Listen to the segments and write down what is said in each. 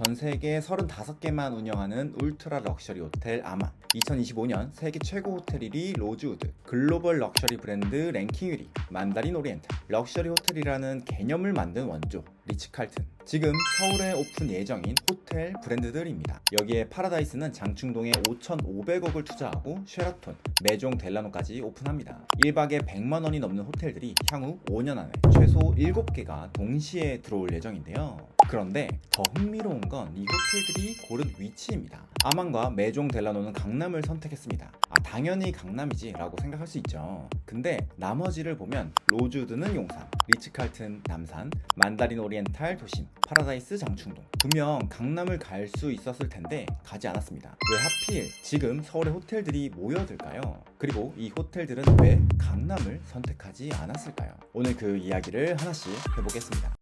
전 세계 35개만 운영하는 울트라 럭셔리 호텔 아만, 2025년 세계 최고 호텔 1위 로즈우드, 글로벌 럭셔리 브랜드 랭킹 1위 만다린 오리엔탈, 럭셔리 호텔이라는 개념을 만든 원조 리츠칼튼, 지금 서울에 오픈 예정인 호텔 브랜드들입니다. 여기에 파라다이스는 장충동에 5,500억을 투자하고 쉐라톤, 메종 델라노까지 오픈합니다. 1박에 100만 원이 넘는 호텔들이 향후 5년 안에 최소 7개가 동시에 들어올 예정인데요. 그런데 더 흥미로운 건 이 호텔들이 고른 위치입니다. 아만과 메종 델라노는 강남을 선택했습니다. 당연히 강남이지 라고 생각할 수 있죠. 근데 나머지를 보면 로즈우드는 용산, 리츠칼튼 남산, 만다린 오리엔탈 도심, 파라다이스 장충동, 분명 강남을 갈 수 있었을 텐데 가지 않았습니다. 왜 하필 지금 서울의 호텔들이 모여들까요? 그리고 이 호텔들은 왜 강남을 선택하지 않았을까요? 오늘 그 이야기를 하나씩 해보겠습니다.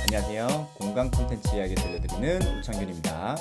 안녕하세요. 공간 콘텐츠 이야기 들려드리는 우창균입니다.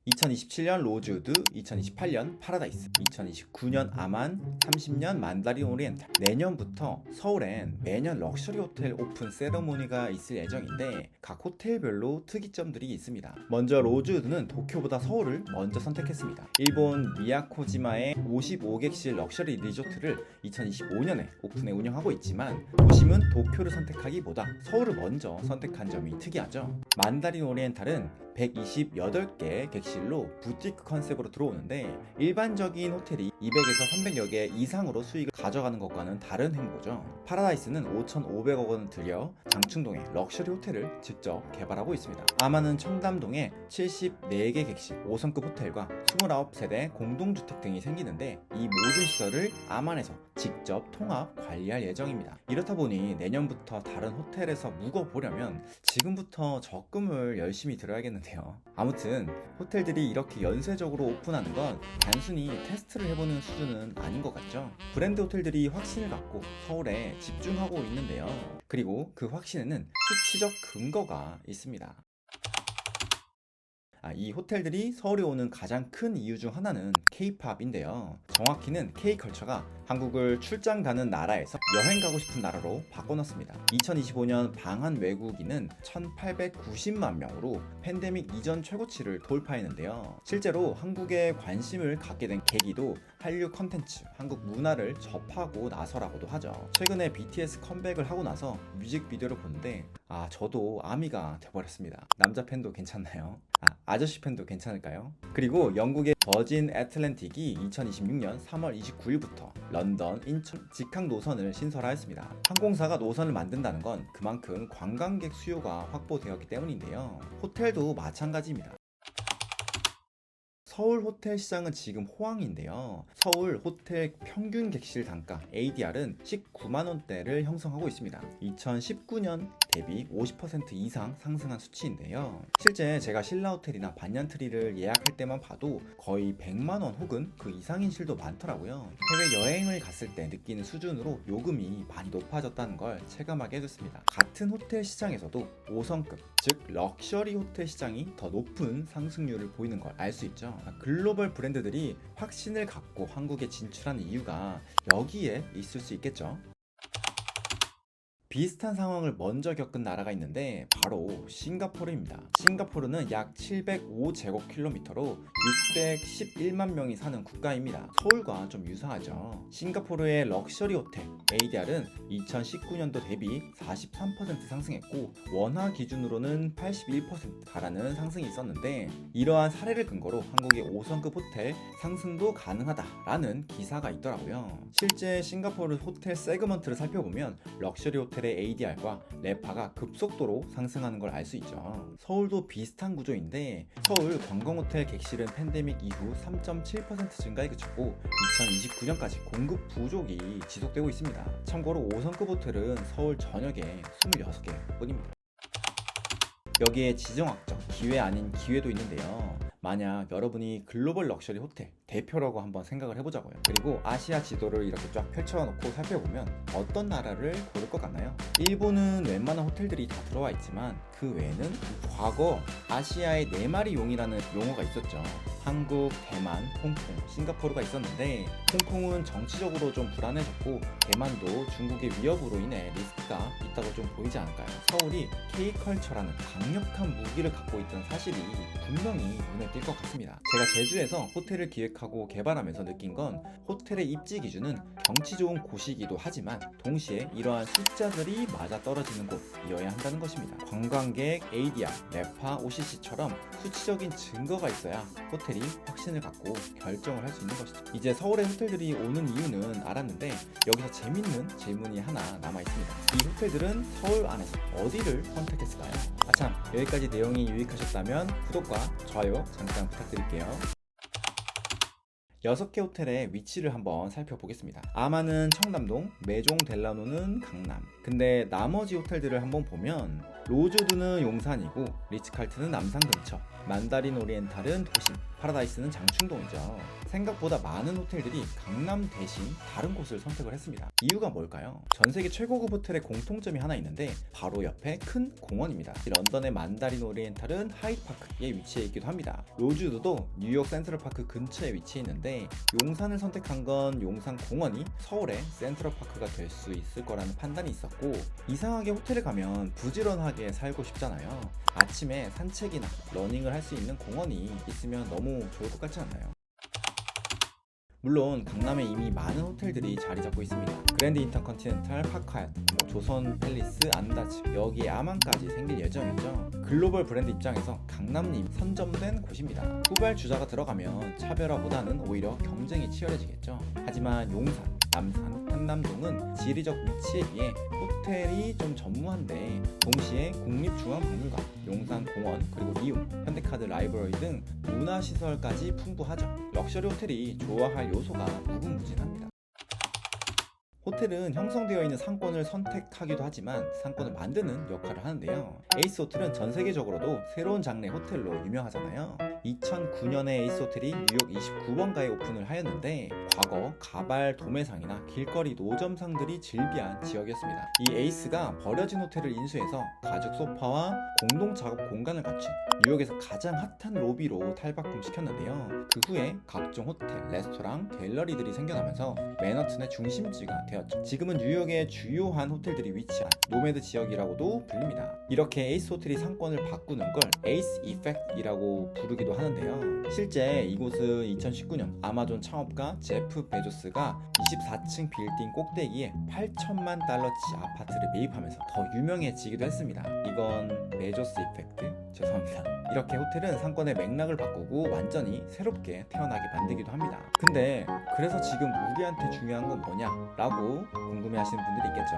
2027년 로즈우드, 2028년 파라다이스, 2029년 아만, 30년 만다린 오리엔탈. 내년부터 서울엔 매년 럭셔리 호텔 오픈 세러모니가 있을 예정인데 각 호텔별로 특이점들이 있습니다. 먼저 로즈우드는 도쿄보다 서울을 먼저 선택했습니다. 일본 미야코지마의 55객실 럭셔리 리조트를 2025년에 오픈해 운영하고 있지만 도심은 도쿄를 선택하기보다 서울을 먼저 선택한 점이 특이하죠. 만다린 오리엔탈은 128개 객실로 부티크 컨셉으로 들어오는데 일반적인 호텔이 200에서 300여 개 이상으로 수익을 가져가는 것과는 다른 행보죠. 파라다이스는 5,500억 원을 들여 장충동에 럭셔리 호텔을 직접 개발하고 있습니다. 아마는 청담동에 74개 객실, 5성급 호텔과 29세대 공동주택 등이 생기는데 이 모든 시설을 아만에서 직접 통합 관리할 예정입니다. 이렇다 보니 내년부터 다른 호텔에서 묵어보려면 지금부터 적금을 열심히 들어야겠는데요. 아무튼 호텔들이 이렇게 연쇄적으로 오픈하는 건 단순히 테스트를 해보는 수준은 아닌 것 같죠. 브랜드 호텔들이 확신을 갖고 서울에 집중하고 있는데요. 그리고 그 확신에는 수치적 근거가 있습니다. 이 호텔들이 서울에 오는 가장 큰 이유 중 하나는 K-팝인데요. 정확히는 K-컬처가 한국을 출장 가는 나라에서 여행 가고 싶은 나라로 바꿔놨습니다. 2025년 방한 외국인은 1,890만 명으로 팬데믹 이전 최고치를 돌파했는데요. 실제로 한국에 관심을 갖게 된 계기도 한류 컨텐츠, 한국 문화를 접하고 나서라고도 하죠. 최근에 BTS 컴백을 하고 나서 뮤직비디오를 보는데 저도 아미가 돼버렸습니다. 남자 팬도 괜찮나요? 아저씨 팬도 괜찮을까요? 그리고 영국의 버진 애틀랜틱이 2026년 3월 29일부터 런던, 인천 직항 노선을 신설하였습니다. 항공사가 노선을 만든다는 건 그만큼 관광객 수요가 확보되었기 때문인데요. 호텔도 마찬가지입니다. 서울 호텔 시장은 지금 호황인데요. 서울 호텔 평균 객실 단가 ADR은 19만 원대를 형성하고 있습니다. 2019년 대비 50% 이상 상승한 수치인데요. 실제 제가 신라호텔이나 반얀트리를 예약할 때만 봐도 거의 100만 원 혹은 그 이상인 실도 많더라고요. 해외여행을 갔을 때 느끼는 수준으로 요금이 많이 높아졌다는 걸 체감하게 해줬습니다. 같은 호텔 시장에서도 5성급, 즉 럭셔리 호텔 시장이 더 높은 상승률을 보이는 걸 알 수 있죠. 글로벌 브랜드들이 확신을 갖고 한국에 진출하는 이유가 여기에 있을 수 있겠죠. 비슷한 상황을 먼저 겪은 나라가 있는데 바로 싱가포르입니다. 싱가포르는 약 705제곱킬로미터로 611만 명이 사는 국가입니다. 서울과 좀 유사하죠. 싱가포르의 럭셔리 호텔 ADR은 2019년도 대비 43% 상승했고 원화 기준으로는 81% 달하는 상승이 있었는데 이러한 사례를 근거로 한국의 5성급 호텔 상승도 가능하다라는 기사가 있더라고요. 실제 싱가포르 호텔 세그먼트를 살펴보면 럭셔리 호텔 ADR과 레파가 급속도로 상승하는 걸 알 수 있죠. 서울도 비슷한 구조인데 서울 관광호텔 객실은 팬데믹 이후 3.7% 증가에 그쳤고 2029년까지 공급 부족이 지속되고 있습니다. 참고로 5성급 호텔은 서울 전역에 26개 뿐입니다. 여기에 지정학적 기회 아닌 기회도 있는데요. 만약 여러분이 글로벌 럭셔리 호텔 대표라고 한번 생각을 해보자고요. 그리고 아시아 지도를 이렇게 쫙 펼쳐놓고 살펴보면 어떤 나라를 고를 것 같나요? 일본은 웬만한 호텔들이 다 들어와 있지만 그 외에는 과거 아시아의 4마리 용이라는 용어가 있었죠. 한국, 대만, 홍콩, 싱가포르가 있었는데 홍콩은 정치적으로 좀 불안해졌고 대만도 중국의 위협으로 인해 리스크가 있다고 좀 보이지 않을까요? 서울이 K컬처라는 강력한 무기를 갖고 있다는 사실이 분명히 눈에 띌 것 같습니다. 제가 제주에서 호텔을 기획하고 개발하면서 느낀 건 호텔의 입지 기준은 경치 좋은 곳이기도 하지만 동시에 이러한 숫자들이 맞아떨어지는 곳이어야 한다는 것입니다. 관광객, ADR, 레파, OCC처럼 수치적인 증거가 있어야 호텔이 확신을 갖고 결정을 할 수 있는 것이죠. 이제 서울의 호텔들이 오는 이유는 알았는데 여기서 재밌는 질문이 하나 남아있습니다. 이 호텔들은 서울 안에서 어디를 선택했을까요? 아참, 여기까지 내용이 유익하셨다면 구독과 좋아요 잠깐 부탁드릴게요. 6개 호텔의 위치를 한번 살펴보겠습니다. 아마는 청담동, 메종 델라노는 강남. 근데 나머지 호텔들을 한번 보면 로즈우드는 용산이고 리츠칼튼은 남산 근처, 만다린 오리엔탈은 도심, 파라다이스는 장충동이죠. 생각보다 많은 호텔들이 강남 대신 다른 곳을 선택을 했습니다. 이유가 뭘까요? 전세계 최고급 호텔의 공통점이 하나 있는데 바로 옆에 큰 공원입니다. 런던의 만다린 오리엔탈은 하이드파크에 위치해 있기도 합니다. 로즈우드도 뉴욕 센트럴파크 근처에 위치해 있는데 용산을 선택한 건 용산 공원이 서울의 센트럴파크가 될 수 있을 거라는 판단이 있었고, 이상하게 호텔에 가면 부지런하게 살고 싶잖아요. 아침에 산책이나 러닝을 할 수 있는 공원이 있으면 너무 좋을 것 같지 않나요? 물론 강남에 이미 많은 호텔들이 자리 잡고 있습니다. 그랜드 인터컨티넨탈, 파크하얏트, 조선 팰리스, 안다즈, 여기에 아만까지 생길 예정이죠. 글로벌 브랜드 입장에서 강남이 선점된 곳입니다. 후발주자가 들어가면 차별화보다는 오히려 경쟁이 치열해지겠죠. 하지만 용산, 남산, 한남동은 지리적 위치에 비해 호텔이 좀 전무한데 동시에 국립중앙박물관, 용산공원, 그리고 리움, 현대카드 라이브러리 등 문화시설까지 풍부하죠. 럭셔리 호텔이 좋아할 요소가 무궁무진합니다. 호텔은 형성되어 있는 상권을 선택하기도 하지만 상권을 만드는 역할을 하는데요. 에이스 호텔은 전 세계적으로도 새로운 장르의 호텔로 유명하잖아요. 2009년에 에이스 호텔이 뉴욕 29번가에 오픈을 하였는데 과거 가발 도매상이나 길거리 노점상들이 즐비한 지역이었습니다. 이 에이스가 버려진 호텔을 인수해서 가죽 소파와 공동 작업 공간을 갖춘 뉴욕에서 가장 핫한 로비로 탈바꿈시켰는데요. 그 후에 각종 호텔, 레스토랑, 갤러리들이 생겨나면서 맨하튼의 중심지가 되었죠. 지금은 뉴욕의 주요한 호텔들이 위치한 노매드 지역이라고도 불립니다. 이렇게 에이스 호텔이 상권을 바꾸는 걸 에이스 이펙트이라고 부르기도 하는데요. 실제 이곳은 2019년 아마존 창업가 제프 베조스가 24층 빌딩 꼭대기에 8천만 달러치 아파트를 매입하면서 더 유명해지기도 했습니다. 이건 베조스 이펙트? 죄송합니다. 이렇게 호텔은 상권의 맥락을 바꾸고 완전히 새롭게 태어나게 만들기도 합니다. 근데 그래서 지금 우리한테 중요한 건 뭐냐? 라고 궁금해 하시는 분들이 있겠죠.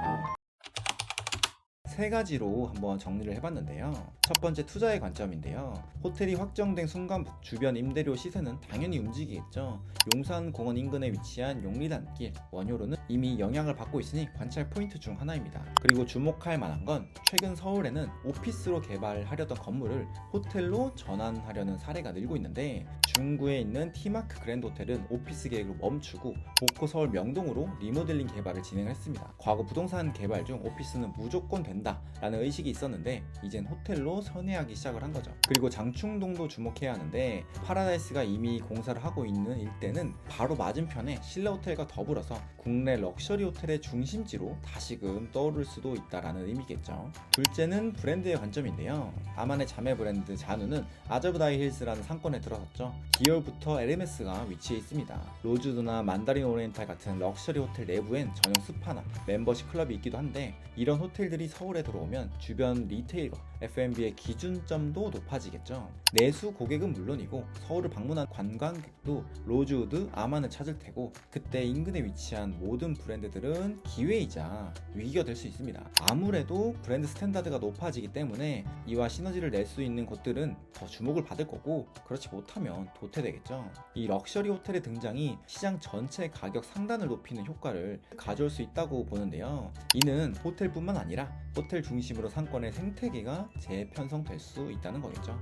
세 가지로 한번 정리를 해봤는데요. 첫 번째, 투자의 관점인데요. 호텔이 확정된 순간부터 주변 임대료 시세는 당연히 움직이겠죠. 용산공원 인근에 위치한 용리단길, 원효로는 이미 영향을 받고 있으니 관찰 포인트 중 하나입니다. 그리고 주목할 만한 건 최근 서울에는 오피스로 개발하려던 건물을 호텔로 전환하려는 사례가 늘고 있는데, 중구에 있는 티마크 그랜드 호텔은 오피스 계획을 멈추고 복고 서울 명동으로 리모델링 개발을 진행했습니다. 과거 부동산 개발 중 오피스는 무조건 된다 라는 의식이 있었는데 이젠 호텔로 선회하기 시작을 한 거죠. 그리고 장충동도 주목해야 하는데, 파라다이스가 이미 공사를 하고 있는 일대는 바로 맞은편에 신라호텔과 더불어서 국내 럭셔리 호텔의 중심지로 다시금 떠오를 수도 있다라는 의미겠죠. 둘째는 브랜드의 관점인데요. 아만의 자매 브랜드 자누는 아저브다이 힐스라는 상권에 들어섰죠. 기어부터 에르메스가 위치해 있습니다. 로즈우드나 만다린 오리엔탈 같은 럭셔리 호텔 내부엔 전용 스파나 멤버십 클럽이 있기도 한데, 이런 호텔들이 서울에 들어오면 주변 리테일과 F&B의 기준점도 높아지겠죠. 내수 고객은 물론이고 서울을 방문한 관광객도 로즈우드, 아만을 찾을 테고, 그때 인근에 위치한 모든 브랜드들은 기회이자 위기가 될 수 있습니다. 아무래도 브랜드 스탠다드가 높아지기 때문에 이와 시너지를 낼 수 있는 곳들은 더 주목을 받을 거고, 그렇지 못하면 도태되겠죠. 이 럭셔리 호텔의 등장이 시장 전체 가격 상단을 높이는 효과를 가져올 수 있다고 보는데요. 이는 호텔뿐만 아니라 호텔 중심으로 상권의 생태계가 재편성될 수 있다는 거겠죠.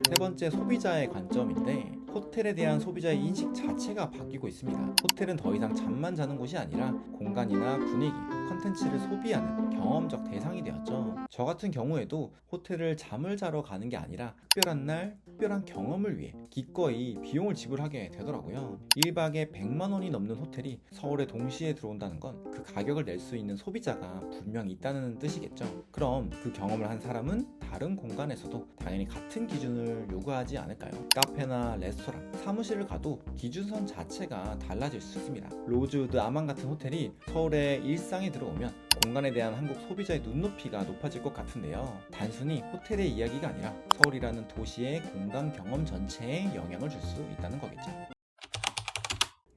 세 번째, 소비자의 관점인데, 호텔에 대한 소비자의 인식 자체가 바뀌고 있습니다. 호텔은 더 이상 잠만 자는 곳이 아니라 공간이나 분위기, 컨텐츠를 소비하는 경험적 대상이 되었죠. 저 같은 경우에도 호텔을 잠을 자러 가는 게 아니라 특별한 날, 특별한 경험을 위해 기꺼이 비용을 지불하게 되더라고요. 1박에 100만 원이 넘는 호텔이 서울에 동시에 들어온다는 건 그 가격을 낼 수 있는 소비자가 분명히 있다는 뜻이겠죠. 그럼 그 경험을 한 사람은 다른 공간에서도 당연히 같은 기준을 요구하지 않을까요? 카페나 레스토랑, 사무실을 가도 기준선 자체가 달라질 수 있습니다. 로즈우드 아만 같은 호텔이 서울의 일상에 들어오면 공간에 대한 한국 소비자의 눈높이가 높아질 것 같은데요. 단순히 호텔의 이야기가 아니라 서울이라는 도시의 공간 경험 전체에 영향을 줄 수 있다는 거겠죠.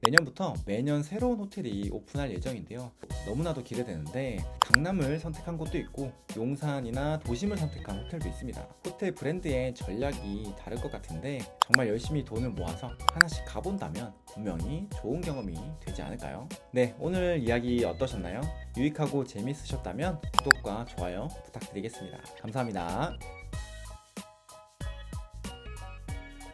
내년부터 매년 새로운 호텔이 오픈할 예정인데요. 너무나도 기대되는데 강남을 선택한 곳도 있고 용산이나 도심을 선택한 호텔도 있습니다. 호텔 브랜드의 전략이 다를 것 같은데 정말 열심히 돈을 모아서 하나씩 가본다면 분명히 좋은 경험이 되지 않을까요? 네, 오늘 이야기 어떠셨나요? 유익하고 재밌으셨다면 구독과 좋아요 부탁드리겠습니다. 감사합니다.